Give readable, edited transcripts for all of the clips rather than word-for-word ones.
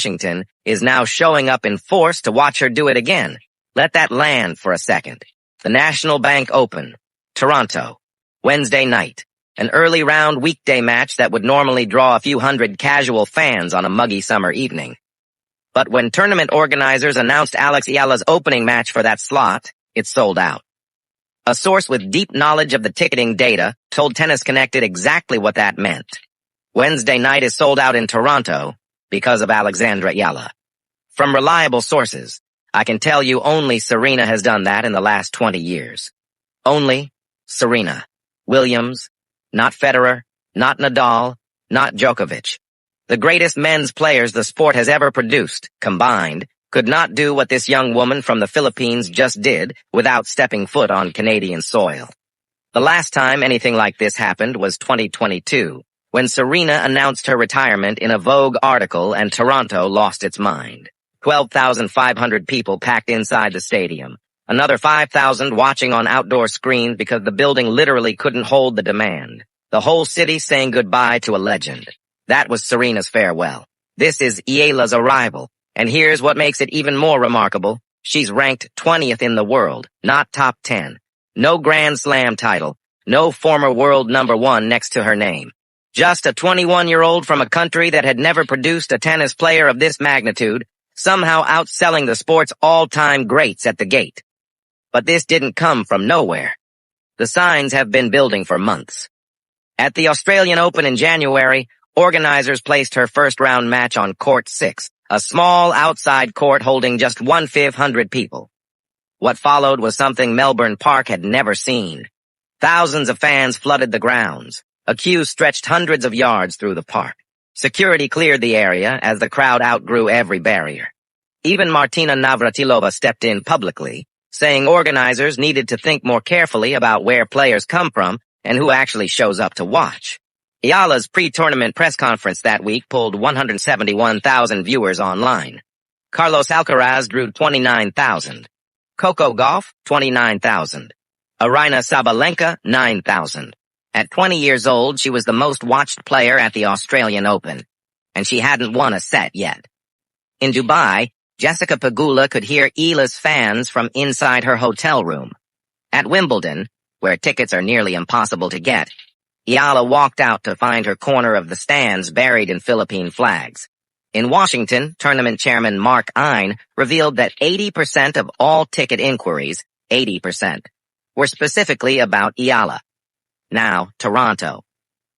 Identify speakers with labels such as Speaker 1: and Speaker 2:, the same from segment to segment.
Speaker 1: Washington is now showing up in force to watch her do it again. Let that land for a second. The National Bank Open, Toronto, Wednesday night. An early round weekday match that would normally draw a few hundred casual fans on a muggy summer evening. But when tournament organizers announced Alex Eala's opening match for that slot, it sold out. A source with deep knowledge of the ticketing data told Tennis Connected exactly what that meant. Wednesday night is sold out in Toronto because of Alexandra Eala. From reliable sources, I can tell you only Serena has done that in the last 20 years. Only Serena. Williams, not Federer, not Nadal, not Djokovic. The greatest men's players the sport has ever produced, combined, could not do what this young woman from the Philippines just did without stepping foot on Canadian soil. The last time anything like this happened was 2022, when Serena announced her retirement in a Vogue article and Toronto lost its mind. 12,500 people packed inside the stadium. Another 5,000 watching on outdoor screens because the building literally couldn't hold the demand. The whole city saying goodbye to a legend. That was Serena's farewell. This is Eala's arrival. And here's what makes it even more remarkable. She's ranked 20th in the world, not top 10. No Grand Slam title. No former world number one next to her name. Just a 21-year-old from a country that had never produced a tennis player of this magnitude, somehow outselling the sport's all-time greats at the gate. But this didn't come from nowhere. The signs have been building for months. At the Australian Open in January, organizers placed her first-round match on Court 6, a small outside court holding just 1,500 people. What followed was something Melbourne Park had never seen. Thousands of fans flooded the grounds. A queue stretched hundreds of yards through the park. Security cleared the area as the crowd outgrew every barrier. Even Martina Navratilova stepped in publicly, saying organizers needed to think more carefully about where players come from and who actually shows up to watch. Eala's pre-tournament press conference that week pulled 171,000 viewers online. Carlos Alcaraz drew 29,000. Coco Gauff, 29,000. Aryna Sabalenka, 9,000. At 20 years old, she was the most watched player at the Australian Open, and she hadn't won a set yet. In Dubai, Jessica Pegula could hear Eala's fans from inside her hotel room. At Wimbledon, where tickets are nearly impossible to get, Eala walked out to find her corner of the stands buried in Philippine flags. In Washington, tournament chairman Mark Ine revealed that 80% of all ticket inquiries, 80%, were specifically about Eala. Now, Toronto.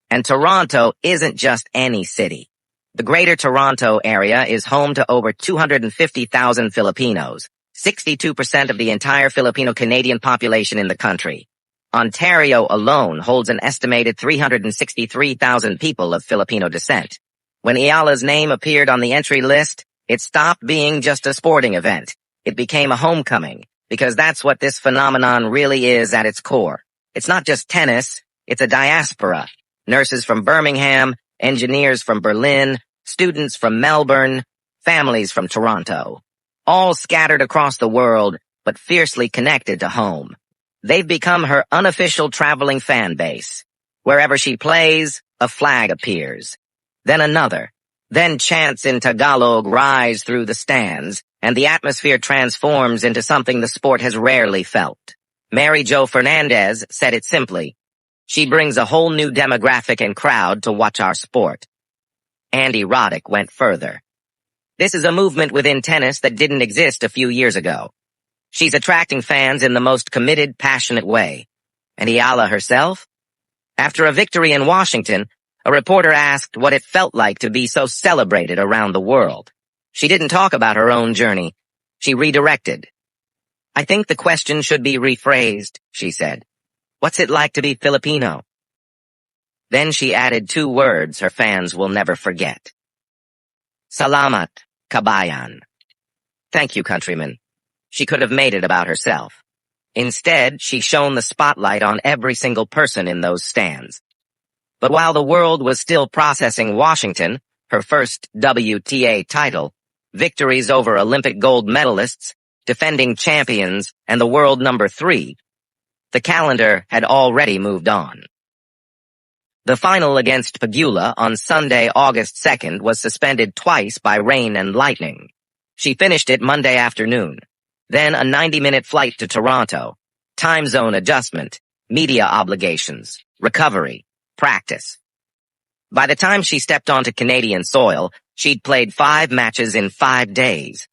Speaker 1: And Toronto isn't just any city. The Greater Toronto area is home to over 250,000 Filipinos, 62% of the entire Filipino-Canadian population in the country. Ontario alone holds an estimated 363,000 people of Filipino descent. When Eala's name appeared on the entry list, it stopped being just a sporting event. It became a homecoming, because that's what this phenomenon really is at its core. It's not just tennis, it's a diaspora. Nurses from Birmingham, engineers from Berlin, students from Melbourne, families from Toronto. All scattered across the world, but fiercely connected to home. They've become her unofficial traveling fan base. Wherever she plays, a flag appears. Then another. Then chants in Tagalog rise through the stands, and the atmosphere transforms into something the sport has rarely felt. Mary Jo Fernandez said it simply. She brings a whole new demographic and crowd to watch our sport. Andy Roddick went further. This is a movement within tennis that didn't exist a few years ago. She's attracting fans in the most committed, passionate way. And Eala herself? After a victory in Washington, a reporter asked what it felt like to be so celebrated around the world. She didn't talk about her own journey. She redirected. I think the question should be rephrased, she said. What's it like to be Filipino? Then she added two words her fans will never forget. Salamat, kabayan. Thank you, countrymen. She could have made it about herself. Instead, she shone the spotlight on every single person in those stands. But while the world was still processing Washington, her first WTA title, victories over Olympic gold medalists, defending champions, and the world number 3, the calendar had already moved on. The final against Pegula on Sunday, August 2nd was suspended twice by rain and lightning. She finished it Monday afternoon. Then a 90-minute flight to Toronto. Time zone adjustment, media obligations, recovery, practice. By the time she stepped onto Canadian soil, she'd played 5 matches in 5 days.